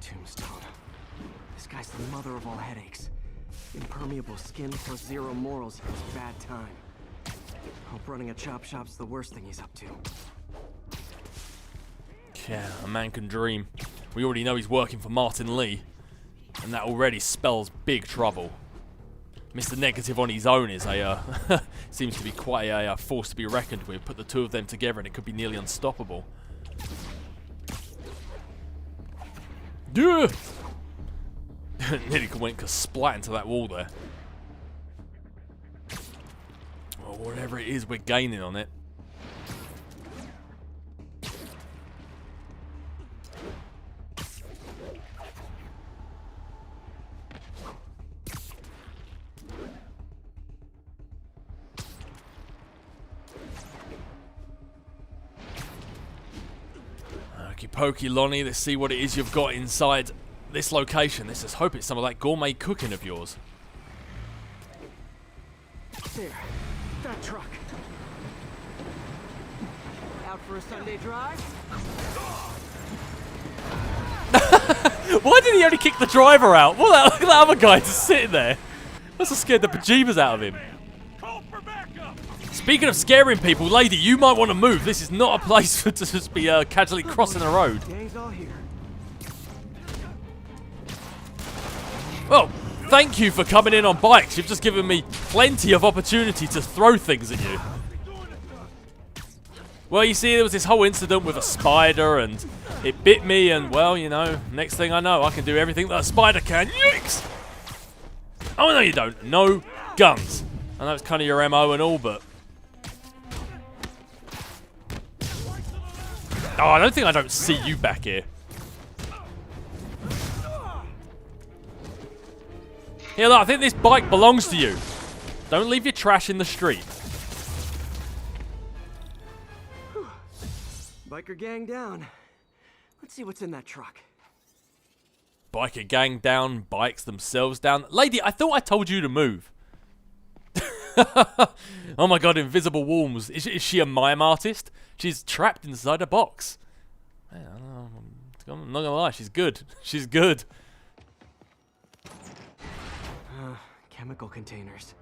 Tombstone. This guy's the mother of all headaches. Impermeable skin plus zero morals equals bad time. Hope running a chop shop's the worst thing he's up to. Yeah, a man can dream. We already know he's working for Martin Lee, and that already spells big trouble. Mr. Negative on his own is a seems to be quite a force to be reckoned with. Put the two of them together and it could be nearly unstoppable. Yeah! Nearly went splat into that wall there. Well, whatever it is, we're gaining on it. Okie pokey, Lonnie. Let's see what it is you've got inside this location. Let's just hope it's some of that gourmet cooking of yours. There, that truck. Out for a Sunday drive? Why did he only kick the driver out? Well, that other guy just sitting there. Must have scared the bejeebers out of him. Speaking of scaring people, lady, you might want to move. This is not a place for to just be casually crossing the road. Gang's all here. Well, thank you for coming in on bikes. You've just given me plenty of opportunity to throw things at you. Well, you see, there was this whole incident with a spider, and it bit me, and, well, you know, next thing I know, I can do everything that a spider can. Yikes! Oh, no, you don't. No guns. I know it's kind of your MO and all, but... Oh, I don't see you back here. Here, look, I think this bike belongs to you. Don't leave your trash in the street. Biker gang down. Let's see what's in that truck. Biker gang down, bikes themselves down. Lady, I thought I told you to move. Oh my god, invisible walls. Is she a mime artist? She's trapped inside a box. Man, I'm not gonna lie, she's good. She's good. Chemical containers.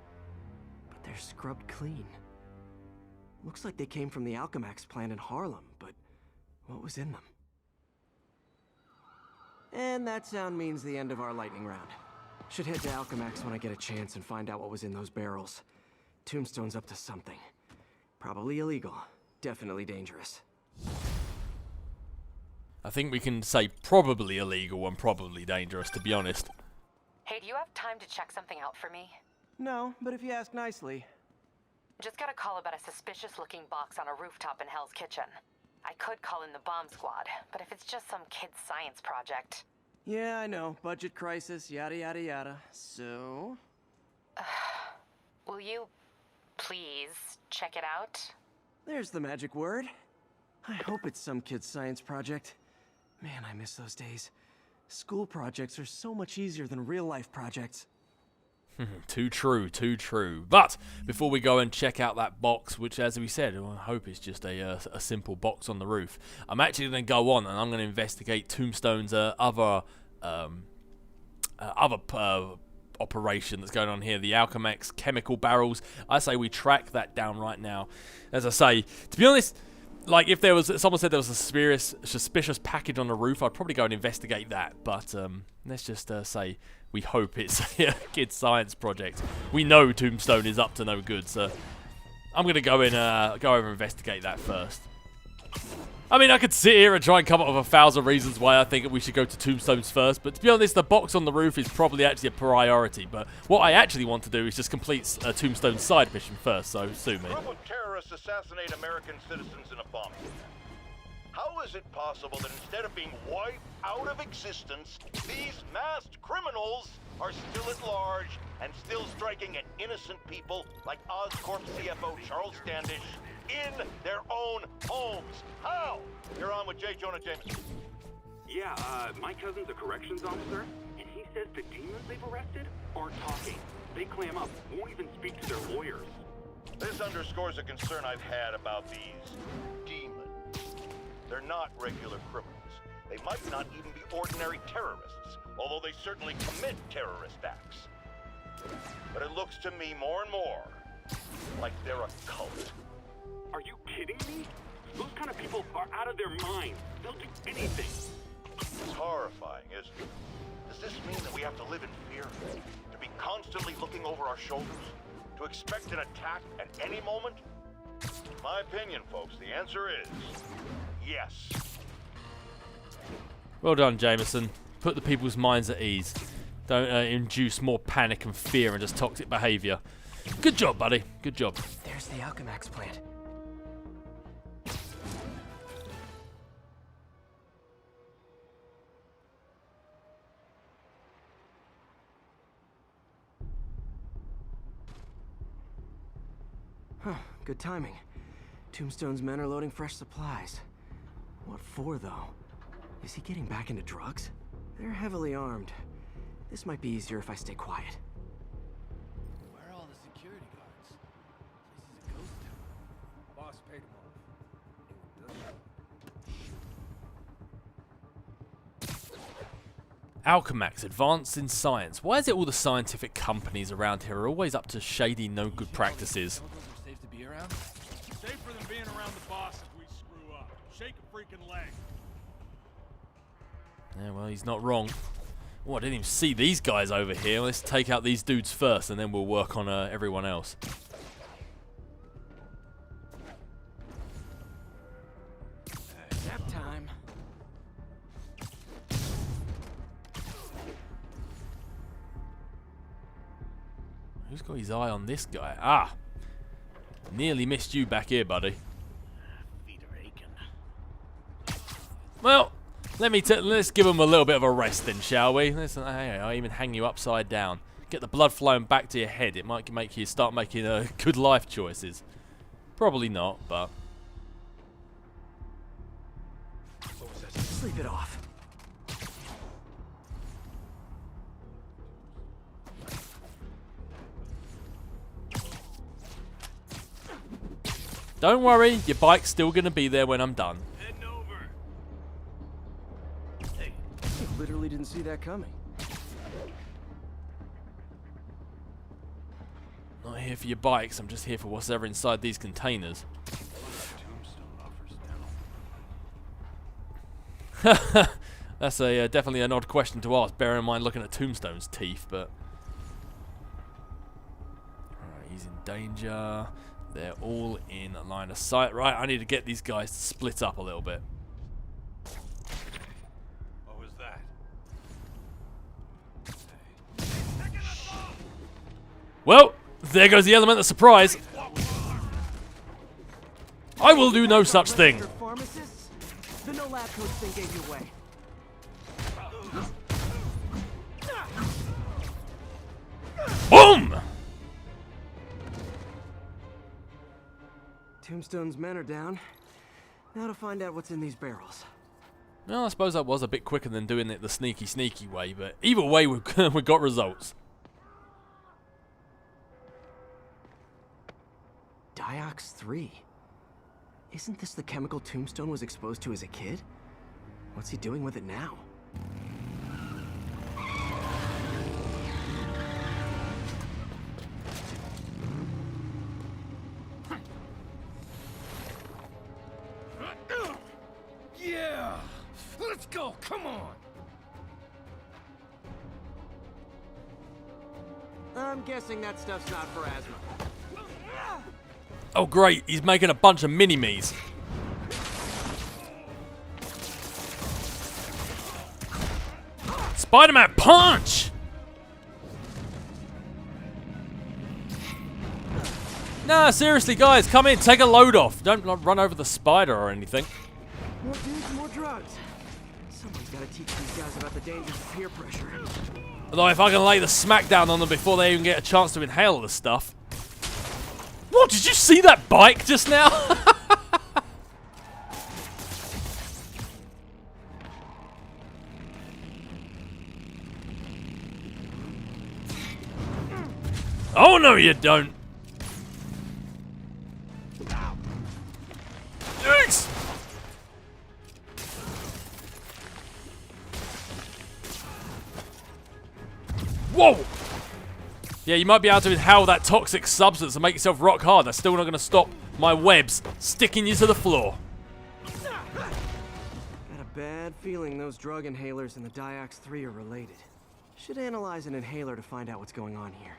But they're scrubbed clean. Looks like they came from the Alchemax plant in Harlem, but what was in them? And that sound means the end of our lightning round. Should head to Alchemax when I get a chance and find out what was in those barrels. Tombstone's up to something. Probably illegal. Definitely dangerous. I think we can say probably illegal and probably dangerous, to be honest. Hey, do you have time to check something out for me? No, but if you ask nicely. Just got a call about a suspicious-looking box on a rooftop in Hell's Kitchen. I could call in the bomb squad, but if it's just some kid's science project... Yeah, I know. Budget crisis, yada yada yada. So... Will you please check it out? There's the magic word. I hope it's some kid's science project. Man, I miss those days. School projects are so much easier than real-life projects. Too true, too true. But before we go and check out that box, which, as we said, I hope is just a simple box on the roof, I'm actually going to go on and I'm going to investigate Tombstone's other operation that's going on here, the Alchemax chemical barrels. I say we track that down right now. As I say, to be honest, like if there was, someone said there was a suspicious package on the roof, I'd probably go and investigate that. But let's just say we hope it's a kid's science project. We know Tombstone is up to no good, so I'm going to go over and investigate that first. I mean, I could sit here and try and come up with 1,000 reasons why I think we should go to Tombstones first, but to be honest, the box on the roof is probably actually a priority. But what I actually want to do is just complete a Tombstone side mission first, so sue me. Group of terrorists assassinate American citizens in a bombing. How is it possible that instead of being wiped out of existence, these masked criminals are still at large and still striking at innocent people like Oscorp CFO Charles Standish in their own homes? How? You're on with J. Jonah Jameson. Yeah, my cousin's a corrections officer, and he says the demons they've arrested aren't talking. They clam up, won't even speak to their lawyers. This underscores a concern I've had about these demons. They're not regular criminals. they might not even be ordinary terrorists, although they certainly commit terrorist acts. But it looks to me more and more like they're a cult. Are you kidding me? Those kind of people are out of their minds. They'll do anything. It's horrifying, isn't it? Does this mean that we have to live in fear? To be constantly looking over our shoulders? To expect an attack at any moment? My opinion, folks, the answer is yes. Well done, Jameson. Put the people's minds at ease. Don't induce more panic and fear and just toxic behavior. Good job, buddy. Good job. There's the Alchemax plant. Huh, good timing. Tombstone's men are loading fresh supplies. What for, though? Is he getting back into drugs? They're heavily armed. This might be easier if I stay quiet. Where are all the security guards? This is a ghost town. Boss paid them off. Alchemax, advanced in science. Why is it all the scientific companies around here are always up to shady, no good practices? Chemicals are safe to be around? Safer than being around the boss if we screw up. Shake a freaking leg. Yeah, well, he's not wrong. Oh, I didn't even see these guys over here. Let's take out these dudes first, and then we'll work on everyone else. Nap time. Who's got his eye on this guy? Ah! Nearly missed you back here, buddy. Feet are aching. Well, let's give him a little bit of a rest then, shall we? I'll even hang you upside down. Get the blood flowing back to your head. It might make you start making good life choices. Probably not, but... Sleep it off. Don't worry, your bike's still going to be there when I'm done. Heading over. I literally didn't see that coming. Not here for your bikes, I'm just here for what's ever inside these containers. That's definitely an odd question to ask, bearing in mind looking at Tombstone's teeth, but... Alright, he's in danger. They're all in line of sight. Right, I need to get these guys to split up a little bit. What was that? Well, there goes the element of surprise. I will do no such thing. Registered pharmacists? The no lab coats thing gave you away. Boom! Tombstone's men are down. Now to find out what's in these barrels. Well, I suppose that was a bit quicker than doing it the sneaky way, but either way, we got results. Diox 3. Isn't this the chemical Tombstone was exposed to as a kid? What's he doing with it now? Yeah! Let's go! Come on! I'm guessing that stuff's not for asthma. Oh great, he's making a bunch of mini-me's. Spider-Man punch! Nah, seriously guys, come in, take a load off. Don't run over the spider or anything. More dudes, more drugs. Somebody's gotta teach these guys about the dangers of peer pressure. Although if I can lay the smack down on them before they even get a chance to inhale the stuff. What, did you see that bike just now? Oh no you don't. Yikes! Whoa! Yeah, you might be able to inhale that toxic substance and make yourself rock hard. That's still not going to stop my webs sticking you to the floor. Got a bad feeling those drug inhalers and the Diox 3 are related. Should analyze an inhaler to find out what's going on here.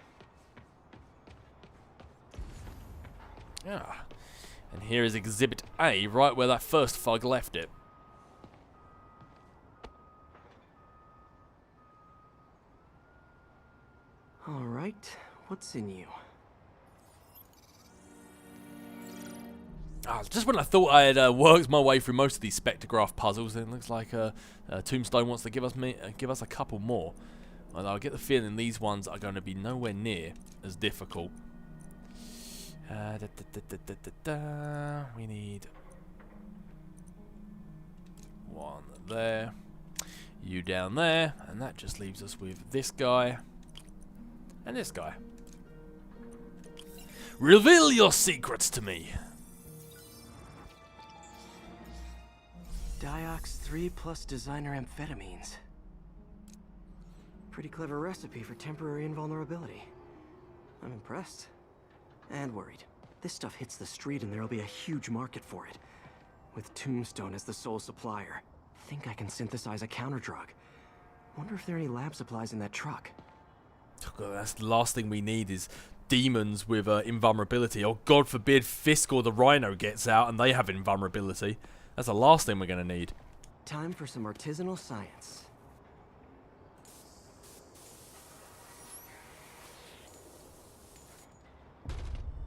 Yeah. And here is Exhibit A, right where that first thug left it. All right, what's in you? Just when I thought I had worked my way through most of these spectrograph puzzles, it looks like Tombstone wants to give us a couple more. Although I get the feeling these ones are going to be nowhere near as difficult. We need one there, you down there, and that just leaves us with this guy and this guy. Reveal your secrets to me. Diox 3 plus designer amphetamines. Pretty clever recipe for temporary invulnerability. I'm impressed. And worried. This stuff hits the street and there'll be a huge market for it. With Tombstone as the sole supplier. Think I can synthesize a counter-drug. Wonder if there are any lab supplies in that truck. God, that's the last thing we need is demons with invulnerability. Or God forbid Fisk or the Rhino gets out and they have invulnerability. That's the last thing we're going to need. Time for some artisanal science.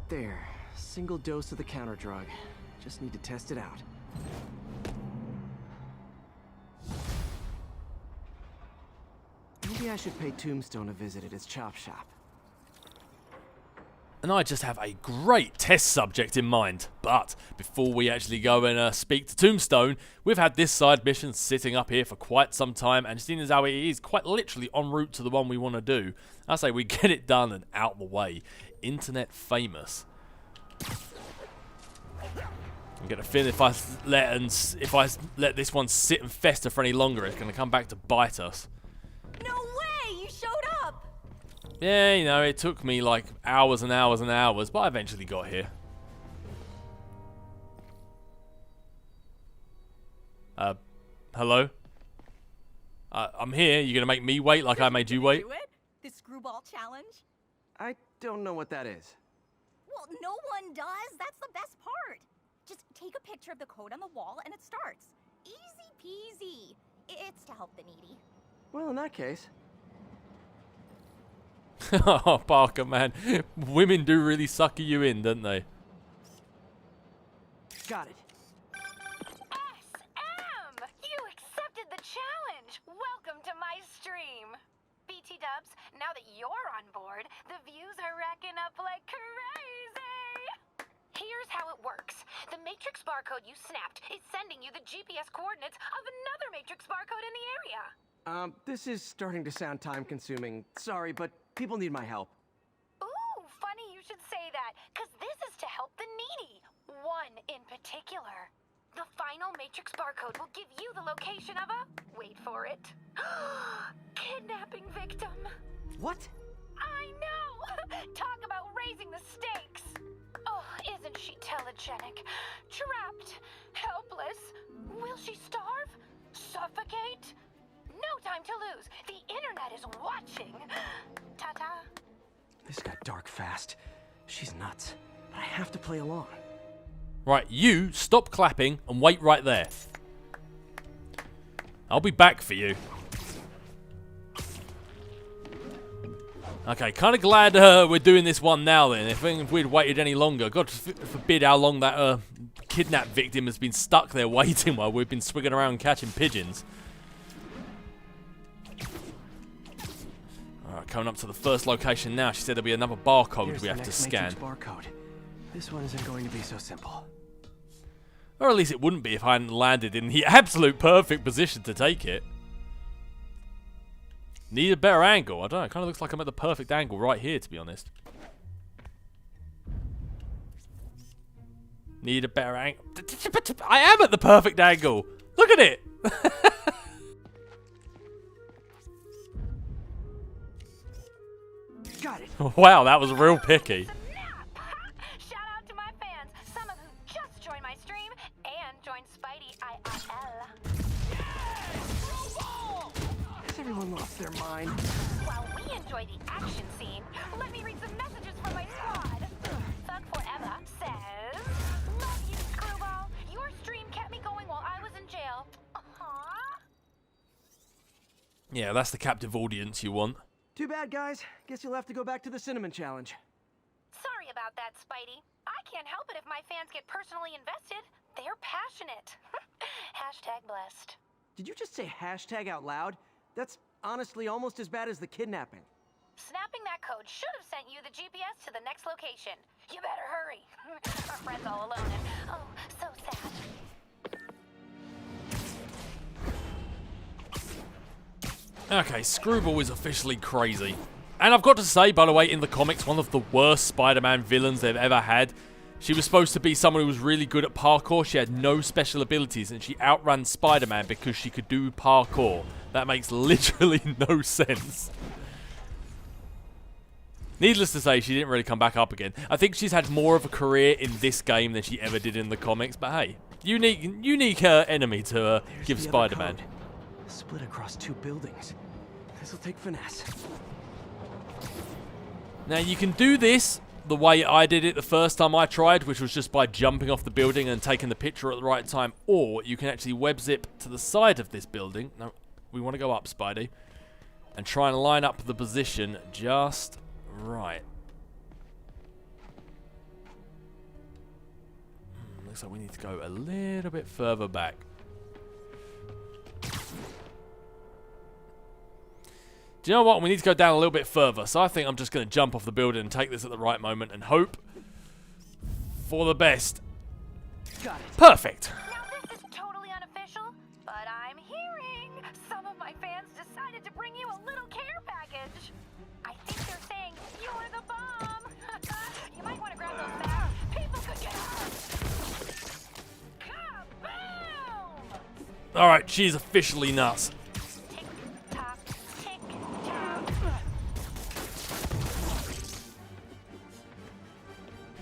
There. Single dose of the counter-drug. Just need to test it out. Maybe I should pay Tombstone a visit at his chop shop. And I just have a great test subject in mind. But before we actually go and speak to Tombstone, we've had this side mission sitting up here for quite some time, and seeing as how it is quite literally en route to the one we want to do, I say we get it done and out the way. Internet famous. I'm gonna feel if I let this one sit and fester for any longer, it's gonna come back to bite us. No way! You showed up! Yeah, you know, it took me like hours and hours and hours, but I eventually got here. Hello? I'm here. You gonna make me wait like I made you wait? Do it? The screwball challenge? I don't know what that is. Well, no one does. That's the best part. Just take a picture of the code on the wall and it starts. Easy peasy. It's to help the needy. Well, in that case... Oh, Parker, man. Women do really sucker you in, don't they? Got it. SM! You accepted the challenge! Welcome to my stream! BT Dubs, now that you're on board, the views are racking up like crazy! Here's how it works. The Matrix barcode you snapped is sending you the GPS coordinates of another Matrix barcode in the area. This is starting to sound time-consuming. Sorry, but people need my help. Ooh, funny you should say that, because this is to help the needy. One in particular. The final Matrix barcode will give you the location of a... wait for it. Kidnapping victim. What? I know! Talk about raising the stakes! Oh, isn't she telegenic? Trapped. Helpless. Will she starve? Suffocate? No time to lose. The internet is watching. Ta-ta. This got dark fast. She's nuts. But I have to play along. Right, you stop clapping and wait right there. I'll be back for you. Okay, kind of glad we're doing this one now then. If we'd waited any longer, God forbid how long that kidnapped victim has been stuck there waiting while we've been swigging around catching pigeons. Alright, coming up to the first location now. She said there'll be another barcode Here's we the have to next scan. Matrix barcode. This one isn't going to be so simple. Or at least it wouldn't be if I hadn't landed in the absolute perfect position to take it. Need a better angle. I don't know. It kind of looks like I'm at the perfect angle right here, to be honest. Need a better angle. I am at the perfect angle. Look at it. Got it. Wow, that was real picky. Snap! Shout out to my fans, some of who just joined my stream and joined Spidey IRL. Has everyone lost their mind? While we enjoy the action scene, let me read some messages from my squad. Thug Forever says, "Love you, Screwball. Your stream kept me going while I was in jail." Aww. Yeah, that's the captive audience you want. Too bad, guys. Guess you'll have to go back to the cinnamon challenge. Sorry about that, Spidey. I can't help it if my fans get personally invested. They're passionate. Hashtag blessed. Did you just say hashtag out loud? That's honestly almost as bad as the kidnapping. Snapping that code should have sent you the GPS to the next location. You better hurry. Our friend's all alone and, oh, so sad. Okay, Screwball is officially crazy. And I've got to say, by the way, in the comics, one of the worst Spider-Man villains they've ever had. She was supposed to be someone who was really good at parkour. She had no special abilities, and she outran Spider-Man because she could do parkour. That makes literally no sense. Needless to say, she didn't really come back up again. I think she's had more of a career in this game than she ever did in the comics, but hey, unique enemy to give There's the other Spider-Man. code. Split across 2 buildings. This'll take finesse. Now you can do this the way I did it the first time I tried, which was just by jumping off the building and taking the picture at the right time, or you can actually web zip to the side of this building. No, we want to go up, Spidey, and try and line up the position just right. Looks like we need to go a little bit further back. Do you know what? We need to go down a little bit further. So I think I'm just going to jump off the building and take this at the right moment and hope for the best. Got it. Perfect. Now this is totally unofficial, but I'm hearing some of my fans decided to bring you a little care package. I think they're saying you're the bomb. You might want to grab those bags. People could get hurt. Kaboom! All right, she's officially nuts. Tick tock, tick tock.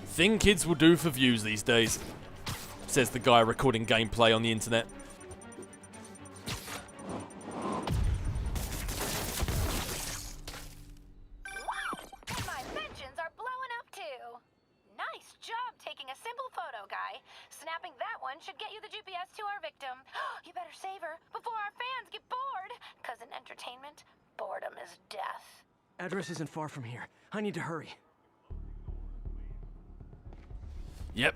Thing kids will do for views these days, says the guy recording gameplay on the internet. Wow! And my mentions are blowing up too. Nice job taking a simple photo, guy. Snapping that one should get you the GPS to our victim. You better save her before our fans get bored. 'Cause in entertainment, boredom is death. Address isn't far from here. I need to hurry. Yep.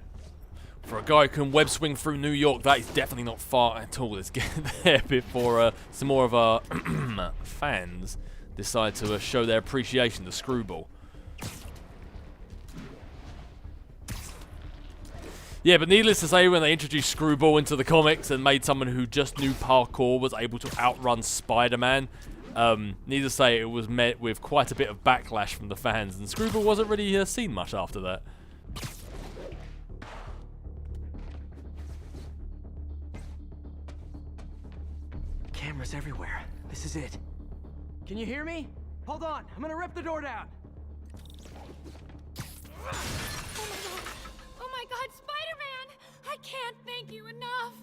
For a guy who can web swing through New York, that is definitely not far at all. Let's get there before some more of our fans decide to show their appreciation to Screwball. Yeah, but needless to say, when they introduced Screwball into the comics and made someone who just knew parkour was able to outrun Spider-Man, needless to say, it was met with quite a bit of backlash from the fans, and Screwball wasn't really seen much after that. Cameras everywhere. This is it. Can you hear me? Hold on. I'm gonna rip the door down. Oh my god, Spider-Man! I can't thank you enough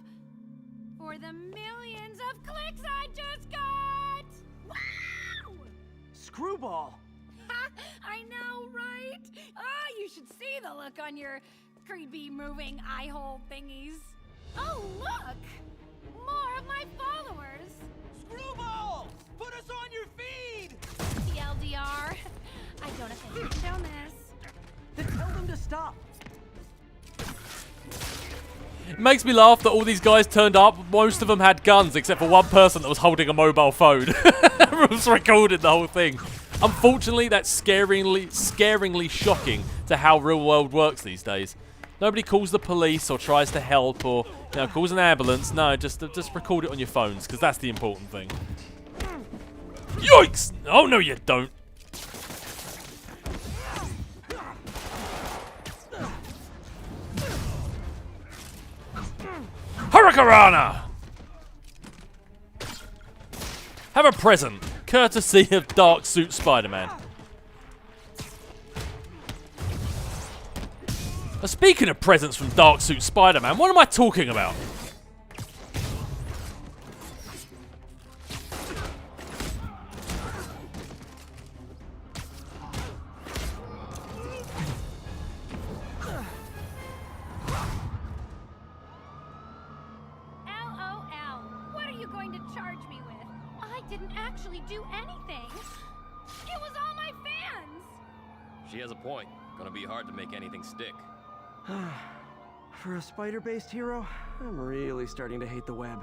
for the millions of clicks I just got! Wow! Screwball! I know, right? Oh, you should see the look on your creepy moving eye hole thingies. Oh, look! More of my followers! Screwball! Put us on your feed! TLDR. I don't think you condone this. Then tell them to stop. It makes me laugh that all these guys turned up. Most of them had guns, except for one person that was holding a mobile phone. It was recording the whole thing. Unfortunately, that's scaringly shocking to how real world works these days. Nobody calls the police or tries to help or calls an ambulance. No, just record it on your phones, because that's the important thing. Yikes! Oh no, you don't. Hurricanrana! Have a present, courtesy of Dark Suit Spider-Man. Speaking of presents from Dark Suit Spider-Man, what am I talking about? LOL. What are you going to charge me with? I didn't actually do anything. It was all my fans. She has a point. Gonna be hard to make anything stick. For a spider-based hero, I'm really starting to hate the web.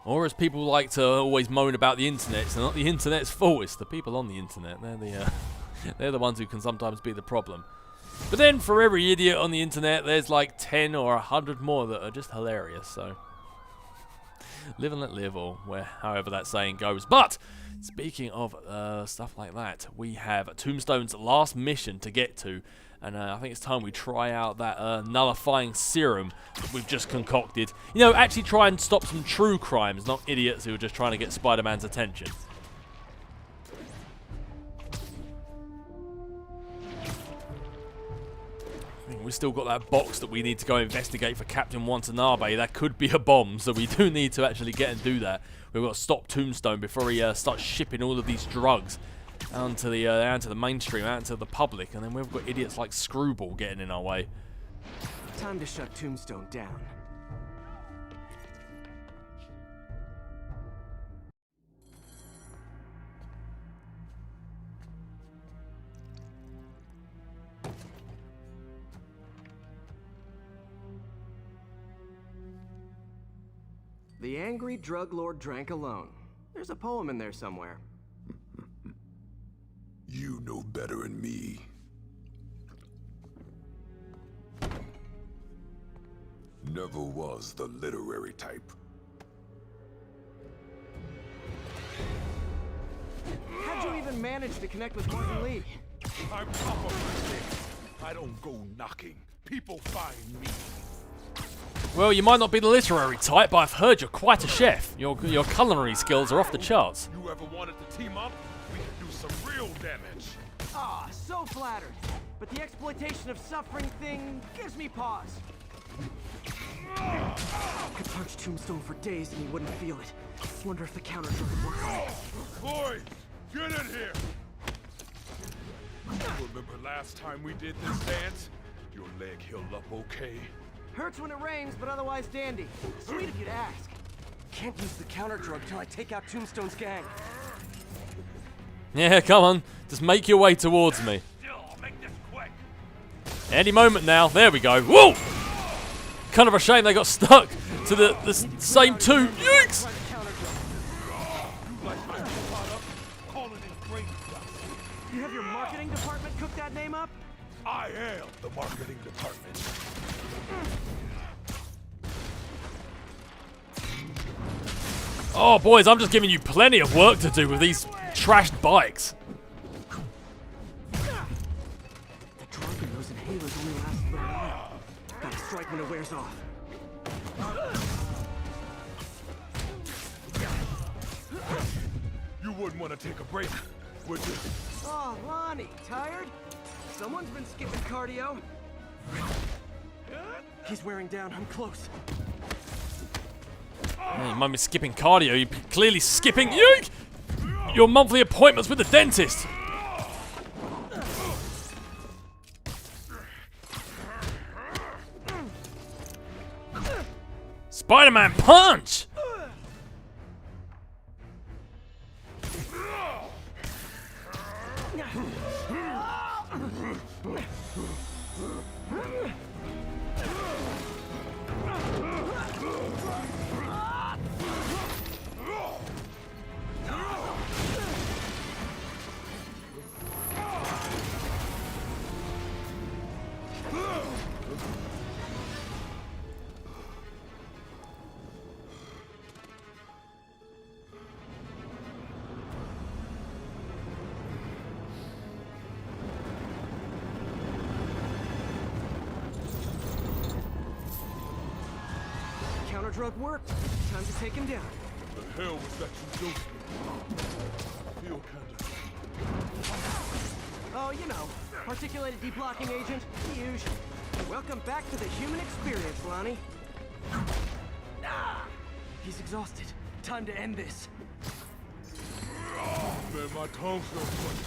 Or as people like to always moan about the internet, it's not the internet's fault, it's the people on the internet. They're the ones who can sometimes be the problem. But then for every idiot on the internet, there's like 10 or 100 more that are just hilarious, so live and let live, or however that saying goes. But speaking of stuff like that, we have Tombstone's last mission to get to, and I think it's time we try out that nullifying serum that we've just concocted. You know, actually try and stop some true crimes, not idiots who are just trying to get Spider-Man's attention. We've still got that box that we need to go investigate for Captain Watanabe. That could be a bomb, so we do need to actually get and do that. We've got to stop Tombstone before he starts shipping all of these drugs out to the mainstream, out to the public, and then we've got idiots like Screwball getting in our way. Time to shut Tombstone down. The angry drug lord drank alone. There's a poem in there somewhere. You know better than me. Never was the literary type. How'd you even manage to connect with Martin Lee? I'm top of my game. I don't go knocking. People find me. Well, you might not be the literary type, but I've heard you're quite a chef. Your culinary skills are off the charts. You ever wanted to team up? We can do some real damage. Ah, so flattered. But the exploitation of suffering thing gives me pause. I could punch Tombstone for days and he wouldn't feel it. Wonder if the counter drug would work. Boys, get in here! Remember last time we did this dance? Your leg healed up okay? Hurts when it rains, but otherwise dandy. Sweet if you'd ask. Can't use the counter drug till I take out Tombstone's gang. Yeah, come on. Just make your way towards me. I'll make this quick. Any moment now. There we go. Whoa! Kind of a shame they got stuck to the same two. Yikes! You have your marketing department cook that name up? I am the marketing department. Oh, boys, I'm just giving you plenty of work to do with these trashed bikes. The drug in those inhalers only lasts a little while. Gotta strike when it wears off. You wouldn't want to take a break, would you? Oh, Lonnie, tired? Someone's been skipping cardio. He's wearing down. I'm close. Hey, you might be skipping cardio. You're clearly skipping your monthly appointments with the dentist. Spider-Man punch! Counter drug worked. Time to take him down. The hell was that you doing? I feel kinda Oh, you know, articulated deblocking agent, huge. Welcome back to the human experience, Lonnie. He's exhausted. Time to end this. Oh, man, my tongue's so funny.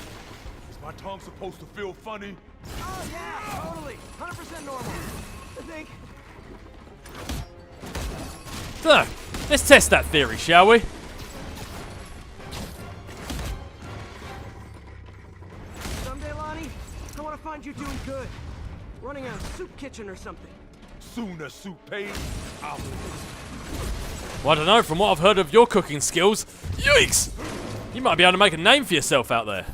Is my tongue supposed to feel funny? Oh, yeah, totally. 100% normal. I think. So, let's test that theory, shall we? Someday, Lonnie, I want to find you doing good. Running a soup kitchen or something. Soon as soup pays, I'll Well, I don't know, from what I've heard of your cooking skills, yikes! You might be able to make a name for yourself out there.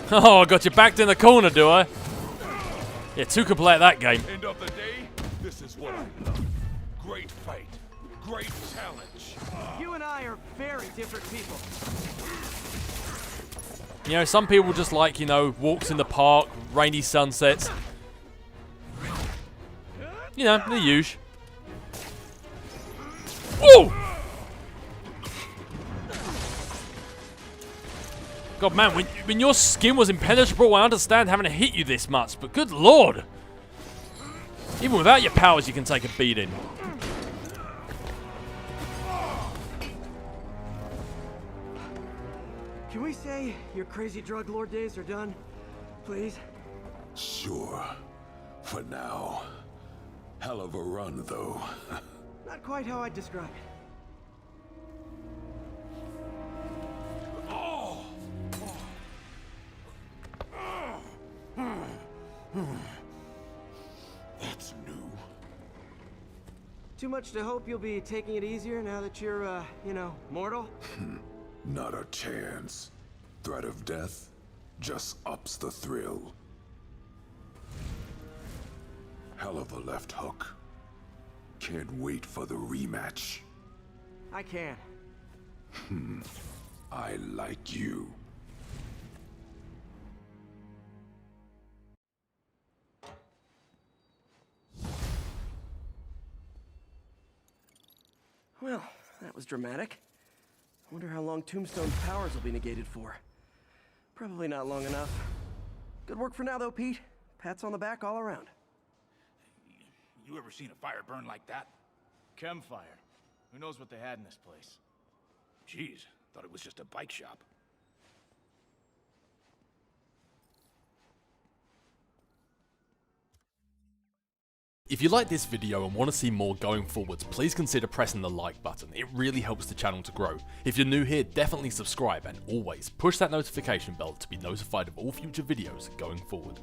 Oh, I got you backed in the corner, do I? Yeah, two can play at that game. End of the day, this is what I love. Great fight. Great challenge. You and I are very different people. You know, some people just like, you know, walks in the park, rainy sunsets. You know, the usual. Whoa! God, man, when your skin was impenetrable, I understand having to hit you this much, but good lord! Even without your powers, you can take a beating. Can we say your crazy drug lord days are done? Please? Sure. For now. Hell of a run, though. Not quite how I'd describe it. That's new. Too much to hope you'll be taking it easier now that you're, you know, mortal? Not a chance. Threat of death just ups the thrill. Hell of a left hook. Can't wait for the rematch. I can. I like you. Well, that was dramatic. I wonder how long Tombstone's powers will be negated for. Probably not long enough. Good work for now, though, Pete. Pats on the back all around. You ever seen a fire burn like that? Chem fire. Who knows what they had in this place? Jeez, thought it was just a bike shop. If you like this video and want to see more going forwards, please consider pressing the like button. It really helps the channel to grow. If you're new here, definitely subscribe and always push that notification bell to be notified of all future videos going forward.